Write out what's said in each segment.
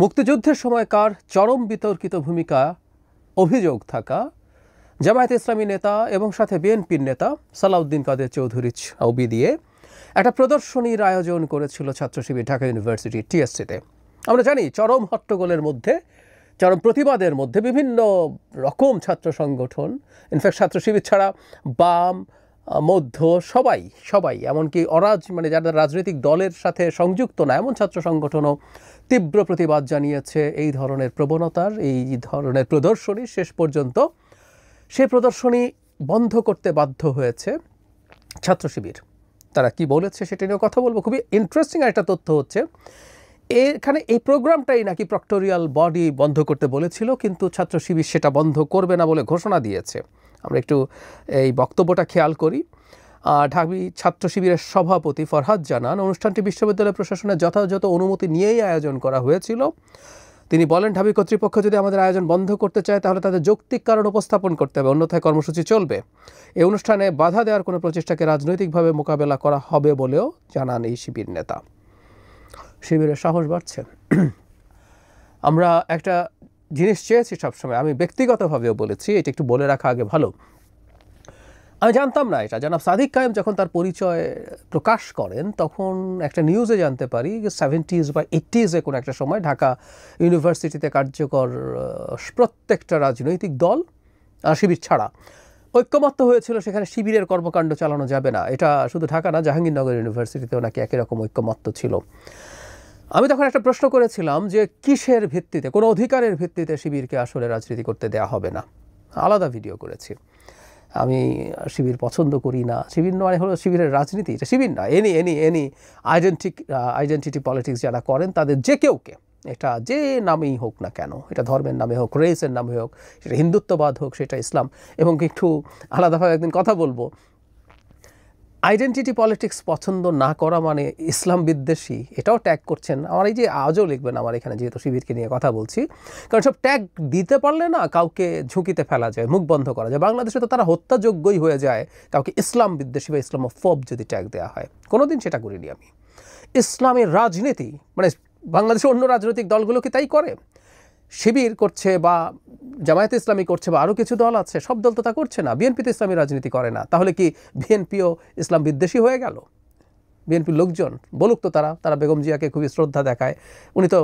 মুক্তিযুদ্ধের সময়কার চরম বিতর্কিত ভূমিকা অভিযোগ থাকা জামায়াতে ইসলামী নেতা এবং সাথে বিএনপির নেতা সালাউদ্দিন কাদের চৌধুরী ছবি দিয়ে একটা প্রদর্শনীর আয়োজন করেছিল ছাত্র শিবির ঢাকা ইউনিভার্সিটি টিএসসিতে। আমরা জানি চরম হট্টগোলের মধ্যে, চরম প্রতিবাদের মধ্যে বিভিন্ন রকম ছাত্র সংগঠন, ইনফ্যাক্ট ছাত্র শিবির ছাড়া বাম মধ্য সবাই এমনকি যারা রাজনৈতিক দলের সাথে সংযুক্ত না এমন ছাত্র সংগঠনও তীব্র প্রতিবাদ জানিয়েছে এই ধরনের প্রবণতার, এই ধরনের প্রদর্শনী। শেষ পর্যন্ত সে প্রদর্শনী বন্ধ করতে বাধ্য হয়েছে ছাত্র শিবির। তারা কি বলেছে সেটা নিয়ে কথা বলবো। খুবই ইন্টারেস্টিং একটা তথ্য হচ্ছে, এখানে এই প্রোগ্রামটাই নাকি প্রক্টোরিয়াল বডি বন্ধ করতে বলেছিল, কিন্তু ছাত্র শিবির সেটা বন্ধ করবে না বলে ঘোষণা দিয়েছে। আমরা একটু এই বক্তব্যটা খেয়াল করি। ঢাবি ছাত্র শিবিরের সভাপতি ফরহাদ জানান, অনুষ্ঠানটি বিশ্ববিদ্যালয় প্রশাসনের যথাযথ অনুমতি নিয়েই আয়োজন করা হয়েছিল। তিনি বলেন, ঢাবি কর্তৃপক্ষ যদি আমাদের আয়োজন বন্ধ করতে চায় তাহলে তাদের যৌক্তিক কারণ উপস্থাপন করতে হবে, অন্যথায় কর্মসূচি চলবে। এই অনুষ্ঠানে বাধা দেওয়ার কোনো প্রচেষ্টাকে রাজনৈতিকভাবে মোকাবেলা করা হবে বলেও জানান এই শিবির নেতা। শিবিরের সাহস বাড়ছে। আমরা একটা জিনিস চেয়েছি সবসময়, আমি ব্যক্তিগতভাবেও বলেছি, এটা একটু বলে রাখা আগে ভালো। আমি জানতাম না এটা, জনাব সাদিক কায়েম যখন তার পরিচয় প্রকাশ করেন তখন একটা নিউজে জানতে পারি যে 70s বা 80s কোনো একটা সময় ঢাকা ইউনিভার্সিটিতে কার্যকর প্রত্যেকটা রাজনৈতিক দল শিবির ছাড়া ঐক্যমত্য হয়েছিল সেখানে শিবিরের কর্মকাণ্ড চালানো যাবে না। এটা শুধু ঢাকা না, জাহাঙ্গীরনগর ইউনিভার্সিটিতেও নাকি একই রকম ঐক্যমত্য ছিল। আমি তখন একটা প্রশ্ন করেছিলাম যে কিসের ভিত্তিতে, কোনো অধিকারের ভিত্তিতে শিবিরকে আসলে রাজনীতি করতে দেওয়া হবে না। আলাদা ভিডিও করেছি। আমি শিবির পছন্দ করি না, শিবির নয় হলো শিবিরের রাজনীতি, এটা শিবির না, এনি আইডেন্টিটি পলিটিক্স যারা করেন তাদের যে কেউকে, এটা যে নামেই হোক না কেন, এটা ধর্মের নামে হোক, রেসের নামে হোক, সেটা হিন্দুত্ববাদ হোক, সেটা ইসলাম, এবং একটু আলাদাভাবে একদিন কথা বলবো, আইডেন্টিটি পলিটিক্স পছন্দ না করা মানে ইসলাম বিদ্বেষী, এটাও ট্যাগ করছেন। আমার এই যে আজও লিখবেন আমার এখানে, যেহেতু শিবিরকে নিয়ে কথা বলছি, কারণ সব ট্যাগ দিতে পারলে না কাউকে ঝুঁকিতে ফেলা যায়, মুখ বন্ধ করা যায়। বাংলাদেশে তো তারা হত্যাযোগ্যই হয়ে যায় কাউকে ইসলাম বিদ্বেষী বা ইসলামোফোব যদি ট্যাগ দেওয়া হয়। কোনোদিন সেটা করিনি আমি। ইসলামের রাজনীতি মানে বাংলাদেশের অন্য রাজনৈতিক দলগুলো কি তাই করে? শিবির করছে বা জামায়াতে ইসলামী করছে বা আরও কিছু দল আছে, সব দল তো তা করছে না। বিএনপি তো ইসলামী রাজনীতি করে না, তাহলে কি বিএনপিও ইসলাম বিদ্বেষী হয়ে গেল? বিএনপির লোকজন বলুক তো, তারা বেগম জিয়াকে খুবই শ্রদ্ধা দেখায়, উনি তো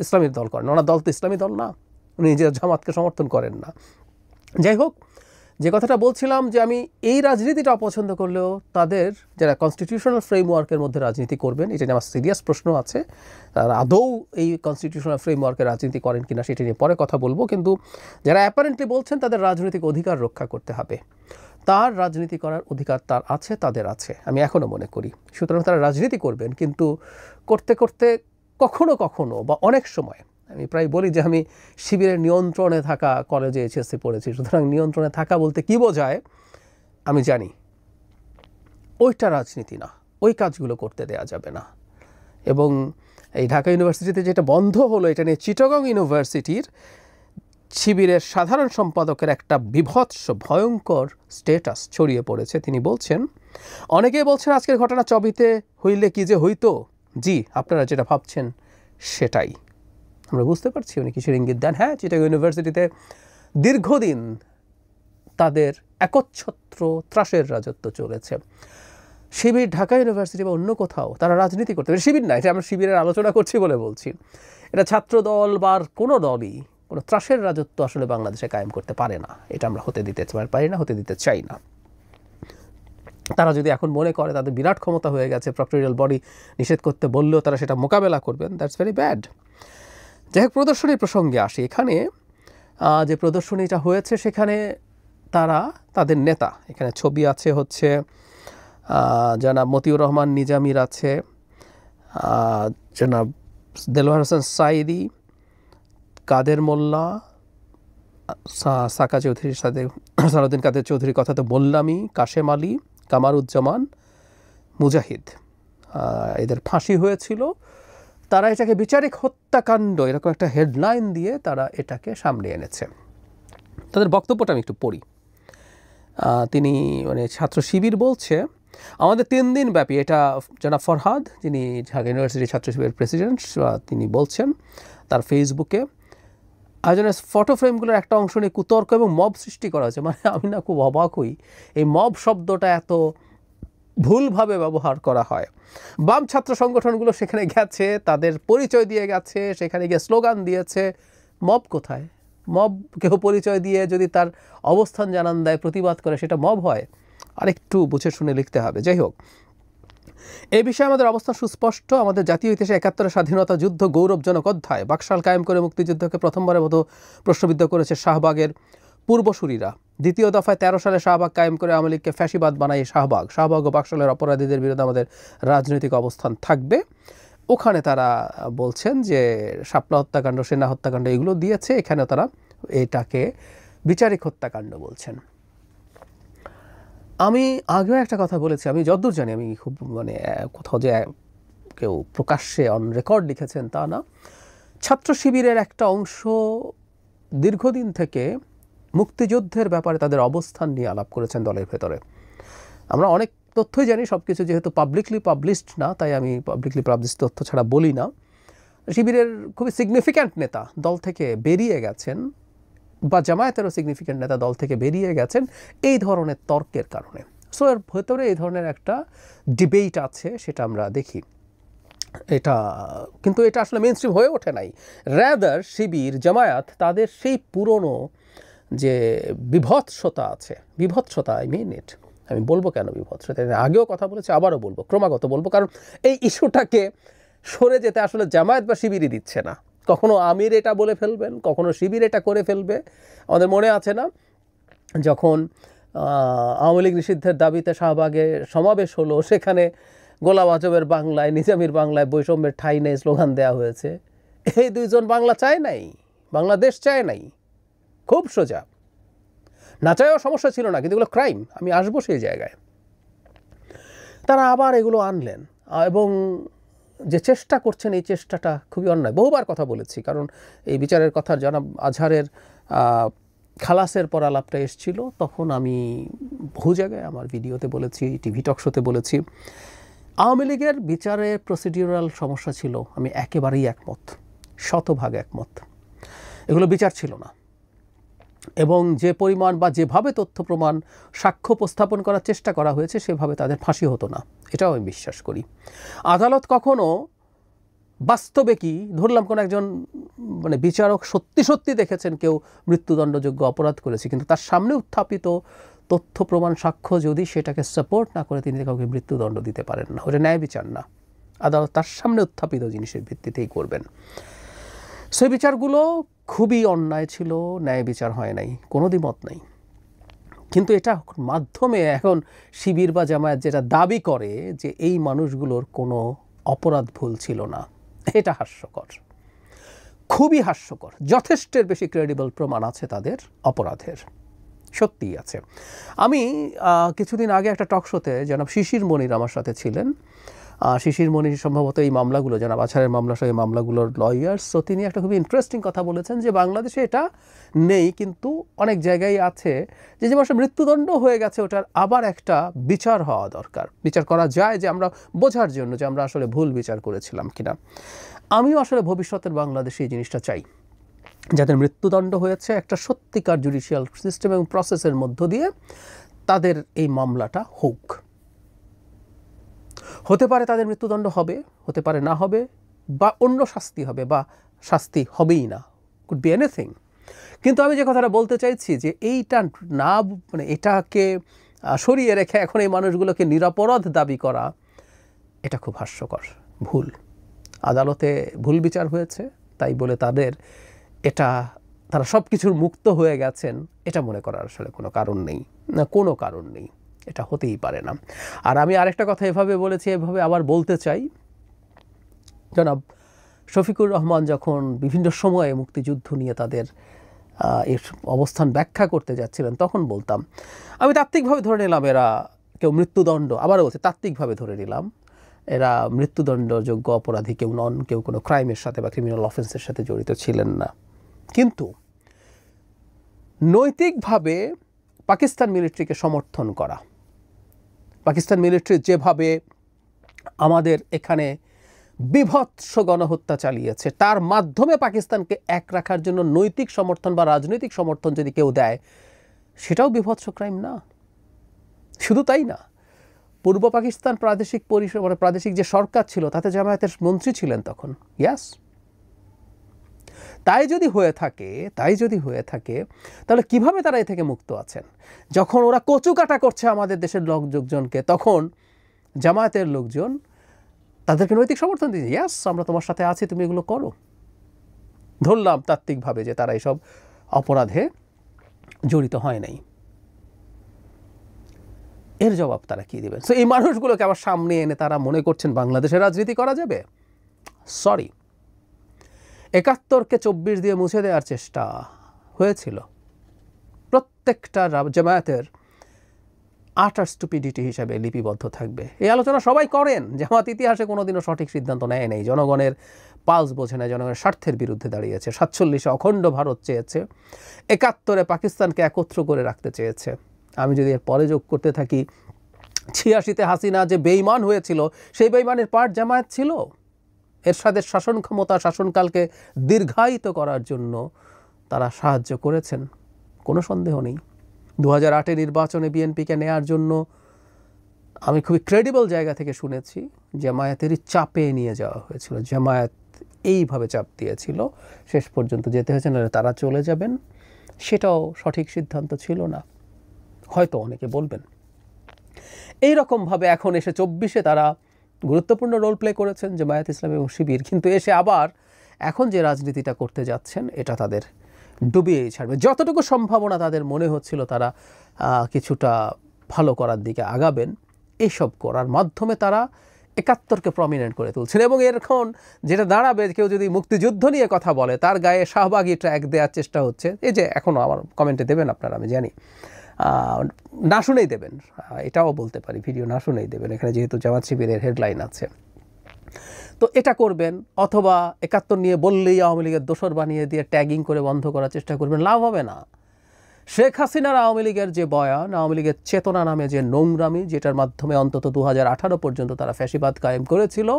ইসলামীর দল করেন, ওনার দল তো ইসলামী দল না, উনি নিজের জামাতকে সমর্থন করেন না। যাই হোক, যে কথাটা বলছিলাম যে আমি এই রাজনীতিটা অপছন্দ করলেও তাদের যারা কনস্টিটিউশনাল ফ্রেমওয়ার্কের মধ্যে রাজনীতি করবেন, এটা নিয়ে আমার সিরিয়াস প্রশ্ন আছে, তারা আদৌ এই কনস্টিটিউশনাল ফ্রেমওয়ার্কের রাজনীতি করেন কিনা সেটা নিয়ে পরে কথা বলবো। কিন্তু যারা অ্যাপারেন্টলি বলছেন তাদের রাজনৈতিক অধিকার রক্ষা করতে হবে, তার রাজনীতি করার অধিকার তার আছে, তাদের আছে, আমি এখনও মনে করি। সুতরাং তারা রাজনীতি করবেন, কিন্তু করতে করতে কখনো কখনো বা অনেক সময়, আমি প্রায় বলি যে আমি শিবিরের নিয়ন্ত্রণে থাকা কলেজে এইচএসসি পড়েছি, সুতরাং নিয়ন্ত্রণে থাকা বলতে কী বোঝায় আমি জানি। ওইটা রাজনীতি না, ওই কাজগুলো করতে দেয়া যাবে না। এবং এই ঢাকা ইউনিভার্সিটিতে যেটা বন্ধ হলো, এটা নিয়ে চিটাগং ইউনিভার্সিটির শিবিরের সাধারণ সম্পাদকের একটা বিভৎস ভয়ঙ্কর স্ট্যাটাস ছড়িয়ে পড়েছে। তিনি বলছেন, অনেকেই বলছেন আজকের ঘটনা চবিতে হইলে কি যে হইতো, জি আপনারা যেটা ভাবছেন সেটাই। আমরা বুঝতে পারছি উনি কিসের ইঙ্গিত দেন। হ্যাঁ, চিটাগং ইউনিভার্সিটিতে দীর্ঘদিন তাদের একচ্ছত্র ত্রাসের রাজত্ব চলেছে। শিবির ঢাকা ইউনিভার্সিটি বা অন্য কোথাও তারা রাজনীতি করতে পারে, শিবির না, এটা আমরা শিবিরের আলোচনা করছি বলে বলছি, এটা ছাত্র দল বা কোনো দলই কোনো ত্রাসের রাজত্ব আসলে বাংলাদেশে কায়েম করতে পারে না। এটা আমরা হতে দিতে পারি না, হতে দিতে চাই না। তারা যদি এখন মনে করে তাদের বিরাট ক্ষমতা হয়ে গেছে, প্রক্টোরিয়াল বডি নিষেধ করতে বললেও তারা সেটা মোকাবেলা করবেন, দ্যাটস ভেরি ব্যাড। যাই হোক, প্রদর্শনীর প্রসঙ্গে আসি। এখানে যে প্রদর্শনীটা হয়েছে সেখানে তাদের নেতা, এখানে ছবি আছে হচ্ছে জনাব মতিউর রহমান নিজামীর, আছে জনাব দেলোয়ার হোসেন সাইদি, কাদের মোল্লা, সাকা চৌধুরীর সাথে সালাউদ্দিন কাদের চৌধুরীর কথা তো বললামই, কাশেম আলী, কামারুজ্জামান, মুজাহিদ, এদের ফাঁসি হয়েছিল। তারা এটাকে বিচারিক হত্যাকাণ্ড এরকম একটা হেডলাইন দিয়ে তারা এটাকে সামনে এনেছে। তাদের বক্তব্যটা আমি একটু পড়ি। তিনি ছাত্র শিবির বলছে, আমাদের 3 দিন ব্যাপী এটা জনাব ফরহাদ, যিনি ঢাকা ইউনিভার্সিটি ছাত্র শিবিরের প্রেসিডেন্ট, তিনি বলছেন তার ফেসবুকে, আয়োজনের ফটো ফ্রেমগুলোর একটা অংশ নিয়ে কুতর্ক এবং মব সৃষ্টি করা হয়েছে। মানে আমি না খুব অবাক হই, এই মব শব্দটা এত ভুলভাবে ব্যবহার করা হয়। বাম ছাত্র সংগঠনগুলো সেখানে গেছে, তাদের পরিচয় দিয়ে গেছে, সেখানে গিয়ে স্লোগান দিয়েছে। মব কোথায়? মব কেউ পরিচয় দিয়ে যদি তার অবস্থান জানান দেয়, প্রতিবাদ করে, সেটা মব হয়? আরেকটু বুঝে শুনে লিখতে হবে। যাই হোক, এই বিষয়ে আমাদের অবস্থান সুস্পষ্ট। আমাদের জাতীয় ইতিহাসে ৭১ স্বাধীনতা যুদ্ধ গৌরবজনক অধ্যায়। বাকশাল কায়েম করে মুক্তিযুদ্ধকে প্রথমবারের মতো প্রশ্নবিদ্ধ করেছে শাহবাগের পূর্বসূরিরা। দ্বিতীয় দফায় ১৩ সালে শাহবাগ কায়েম করে আওয়ামী লীগকে ফ্যাসিবাদ বানায় শাহবাগ ও বাকশালের অপরাধীদের বিরুদ্ধে আমাদের রাজনৈতিক অবস্থান থাকবে। ওখানে তারা বলছেন যে শাপলা হত্যাকাণ্ড, সেনা হত্যাকাণ্ড এগুলো দিয়েছে, এখানে তারা এটাকে বিচারিক হত্যাকাণ্ড বলছেন। আমি আগেও একটা কথা বলেছি, আমি যতদূর জানি, আমি খুব মানে কোথাও যে কেউ প্রকাশ্যে অন রেকর্ড লিখেছেন তা না, ছাত্র শিবিরের একটা অংশ দীর্ঘদিন থেকে মুক্তিযুদ্ধের ব্যাপারে তাদের অবস্থান নিয়ে আলাপ করেছেন দলের ভেতরে। আমরা অনেক তথ্যই জানি, সব কিছু যেহেতু পাবলিকলি পাবলিশড না, তাই আমি পাবলিকলি পাবলিশড তথ্য ছাড়া বলি না। শিবিরের খুবই সিগনিফিক্যান্ট নেতা দল থেকে বেরিয়ে গেছেন, বা জামায়াতেরও সিগনিফিক্যান্ট নেতা দল থেকে বেরিয়ে গেছেন এই ধরনের তর্কের কারণে। সো এর ভেতরে এই ধরনের একটা ডিবেট আছে, সেটা আমরা দেখি। কিন্তু এটা আসলে মেইনস্ট্রিম হয়ে ওঠে নাই। রাদার শিবির, জামায়াত, তাদের সেই পুরনো যে বিভৎসতা আছে, বিভৎসতা, আই মিন ইট, আমি বলবো কেন বিভৎসতা, আগেও কথা বলেছি, আবারও বলবো, ক্রমাগত বলবো, কারণ এই ইস্যুটাকে সরে যেতে আসলে জামায়াত বা শিবিরই দিচ্ছে না। কখনো আমির এটা বলে ফেলবেন, কখনো শিবির এটা করে ফেলবে। আমাদের মনে আছে না, যখন আওয়ামী লীগ নিষিদ্ধের দাবিতে শাহবাগে সমাবেশ হলো, সেখানে গোলাম আজমের বাংলায়, নিজামীর বাংলায় বৈষম্যের ঠাঁই নেই স্লোগান দেওয়া হয়েছে। এই দুইজন বাংলা চায় নাই, বাংলাদেশ চায় নাই। খুব সোজা, না চাইও সমস্যা ছিল না, কিন্তু এগুলো ক্রাইম। আমি আসবো সেই জায়গায়। তারা আবার এগুলো আনলেন এবং যে চেষ্টা করছেন, এই চেষ্টাটা খুবই অন্যায়। বহুবার কথা বলেছি, কারণ এই বিচারের কথা জনাব আজহারের খালাসের পর আলাপটা এসেছিল, তখন আমি বহু জায়গায় আমার ভিডিওতে বলেছি, টিভি টক শোতে বলেছি, আওয়ামী লীগের বিচারে প্রসিডিউরাল সমস্যা ছিল। আমি একেবারেই একমত, শতভাগ একমত। এগুলো বিচার ছিল না, এবং যে পরিমাণ বা যেভাবে তথ্য প্রমাণ সাক্ষ্য উপস্থাপন করার চেষ্টা করা হয়েছে, সেভাবে তাদের ফাঁসি হতো না, এটাও আমি বিশ্বাস করি। আদালত কখনো বাস্তবে কি ধরলাম, কোনো একজন মানে বিচারক সত্যি সত্যি দেখেছেন কেউ মৃত্যুদণ্ডযোগ্য অপরাধ করেছে, কিন্তু তার সামনে উত্থাপিত তথ্য প্রমাণ সাক্ষ্য যদি সেটাকে সাপোর্ট না করে, তিনি কাউকে মৃত্যুদণ্ড দিতে পারেন না। ওটা ন্যায় বিচার না। আদালত তার সামনে উত্থাপিত জিনিসের ভিত্তিতেই করবেন। সেই বিচারগুলো খুবই অন্যায় ছিল, ন্যায় বিচার হয় নাই, কোনো দ্বিমত নাই। কিন্তু এটা মাধ্যমে এখন শিবির বা জামায়াত যেটা দাবি করে যে এই মানুষগুলোর কোনো অপরাধ ভুল ছিল না, এটা হাস্যকর, খুবই হাস্যকর। যথেষ্টের বেশি ক্রেডিবল প্রমাণ আছে তাদের অপরাধের, সত্যিই আছে। আমি কিছুদিন আগে একটা টক শোতে জনাব শিশির মনির আমার সাথে ছিলেন। শিশির মনির সম্ভবত এই মামলাগুলো, জনাব আজহারের মামলা সহ এই মামলাগুলোর লয়ার্স। তো তিনি একটা খুবই ইন্টারেস্টিং কথা বলেছেন যে বাংলাদেশে এটা নেই, কিন্তু অনেক জায়গায় আছে, যে মানুষের মৃত্যুদণ্ড হয়ে গেছে, ওটার আবার একটা বিচার হওয়া দরকার। বিচার করা যায়, যে আমরা বোঝার জন্য যে আমরা আসলে ভুল বিচার করেছিলাম কিনা। আমিও আসলে ভবিষ্যতের বাংলাদেশে এই জিনিসটা চাই, যাদের মৃত্যুদণ্ড হয়েছে একটা সত্যিকার জুডিশিয়াল সিস্টেম এবং প্রসেসের মধ্য দিয়ে তাদের এই মামলাটা হোক। হতে পারে তাদের মৃত্যুদণ্ড হবে, হতে পারে না হবে, বা অন্য শাস্তি হবে, বা শাস্তি হবেই না, কুড বি এনিথিং। কিন্তু আমি যে কথাটা বলতে চাইছি, যে এইটা না, মানে এটাকে সরিয়ে রেখে এখন এই মানুষগুলোকে নিরপরাধ দাবি করা, এটা খুব হাস্যকর, ভুল। আদালতে ভুল বিচার হয়েছে, তাই বলে তারা সব কিছুর মুক্ত হয়ে গেছেন, এটা মনে করার আসলে কোনো কারণ নেই, না কোনো কারণ নেই, এটা হতেই পারে না। আর আমি আরেকটা কথা এভাবে বলেছি, এভাবে আবার বলতে চাই, জনাব শফিকুর রহমান যখন বিভিন্ন সময়ে মুক্তিযুদ্ধ নিয়ে তাদের এর অবস্থান ব্যাখ্যা করতে যাচ্ছিলেন, তখন বলতাম, আমি তাত্ত্বিকভাবে ধরে নিলাম এরা কেউ মৃত্যুদণ্ড, আবারও বলছি তাত্ত্বিকভাবে ধরে নিলাম এরা মৃত্যুদণ্ডযোগ্য অপরাধী কেউ নন, কেউ কোনো ক্রাইমের সাথে বা ক্রিমিনাল অফেন্সের সাথে জড়িত ছিলেন না। কিন্তু নৈতিকভাবে পাকিস্তান মিলিটারিকে সমর্থন করা, পাকিস্তান মিলিটারি যেভাবে আমাদের এখানে বিভৎস গণহত্যা চালিয়েছে, তার মাধ্যমে পাকিস্তানকে এক রাখার জন্য নৈতিক সমর্থন বা রাজনৈতিক সমর্থন যদি কেউ দেয়, সেটাও বিভৎস ক্রাইম না? শুধু তাই না, পূর্ব পাকিস্তান প্রাদেশিক পরিষদ মানে প্রাদেশিক যে সরকার ছিল তাতে জামায়াতের মন্ত্রী ছিলেন তখন। ইয়াস, তাই যদি হয়ে থাকে তাহলে কিভাবে তারা এ থেকে মুক্ত আছেন? যখন ওরা কচুকাটা করছে আমাদের দেশের লোকজনকে, তখন জামায়াতের লোকজন তাদেরকে নৈতিক সমর্থন দিয়েছে, ইয়াস আমরা তোমার সাথে আছি, তুমি এগুলো করো। ধরলাম তাত্ত্বিকভাবে যে তারা এসব অপরাধে জড়িত হয় নাই, এর জবাব তারা কি দেবেন? সো এই মানুষগুলোকে আবার সামনে এনে তারা মনে করছেন বাংলাদেশের রাজনীতি করা যাবে? সরি, ৭১কে ২৪ দিয়ে মুছে দেওয়ার চেষ্টা হয়েছিল। প্রত্যেকটা জামায়াতের আটার স্টুপিডিটি হিসাবে লিপিবদ্ধ থাকবে। এই আলোচনা সবাই করেন। জামাত ইতিহাসে কোনোদিনও সঠিক সিদ্ধান্ত নেয় নেই, জনগণের পালস বোঝে না, জনগণের স্বার্থের বিরুদ্ধে দাঁড়িয়েছে। ৪৭-এ অখণ্ড ভারত চেয়েছে, ৭১-এ পাকিস্তানকে একত্র করে রাখতে চেয়েছে। আমি যদি এর পরে যোগ করতে থাকি, ৮৬-তে হাসিনা যে বেঈমান হয়েছিল, সেই বেঈমানের পার্ট জামায়াত ছিল। এরশাদের শাসন ক্ষমতা, শাসনকালকে দীর্ঘায়িত করার জন্য তারা সাহায্য করেছেন, কোনো সন্দেহ নেই। ২০০৮-এর নির্বাচনে বিএনপিকে নেয়ার জন্য আমি খুবই ক্রেডিবল জায়গা থেকে শুনেছি, জামায়াতেরই চাপে নিয়ে যাওয়া হয়েছিল। জামায়াত এইভাবে চাপ দিয়েছিল, শেষ পর্যন্ত যেতে হয়েছে, না তারা চলে যাবেন। সেটাও সঠিক সিদ্ধান্ত ছিল না, হয়তো অনেকে বলবেন। এই রকমভাবে এখন এসে ২৪-এ তারা গুরুত্বপূর্ণ রোল প্লে করেছেন, জামায়াত ইসলামী এবং শিবির, কিন্তু এসে আবার এখন যে রাজনীতিটা করতে যাচ্ছেন এটা তাদের ডুবিয়েই ছাড়বে। যতটুকু সম্ভাবনা তাদের মনে হচ্ছিল তারা কিছুটা ভালো করার দিকে আগাবেন, এইসব করার মাধ্যমে তারা ৭১কে প্রমিনেন্ট করে তুলছেন। এবং এখন যেটা দাঁড়াবে, কেউ যদি মুক্তিযুদ্ধ নিয়ে কথা বলে তার গায়ে শাহবাগী ট্র্যাক দেওয়ার চেষ্টা হচ্ছে। এই যে এখনও আমার কমেন্টে দেবেন আপনারা, আমি জানি না শুনেই দেবেন, এটাও বলতে পারি, ভিডিও না শুনেই দেবেন, এখানে যেহেতু জামাত শিবিরের হেডলাইন আছে। তো এটা করবেন, অথবা ৭১ নিয়ে বললেই আওয়ামী লীগের দোসর বানিয়ে দিয়ে ট্যাগিং করে বন্ধ করার চেষ্টা করবেন, লাভ হবে না। শেখ হাসিনার আওয়ামী লীগের যে বয়ান, আওয়ামী লীগের চেতনা নামে যে নোংরামি, যেটার মাধ্যমে অন্তত ২০১৮ পর্যন্ত তারা ফ্যাসিবাদ কায়েম করেছিল,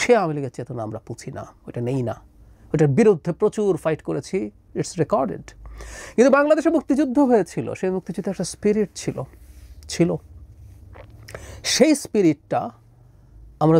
সে আওয়ামী লীগের চেতনা আমরা পুছি না, ওটা নেই না। ওটার বিরুদ্ধে প্রচুর ফাইট করেছি, ইটস রেকর্ডেড। কিন্তু বাংলাদেশে মুক্তিযুদ্ধ হয়েছিল, সেই মুক্তিযুদ্ধে একটা স্পিরিট ছিল, সেই স্পিরিটটা আমরা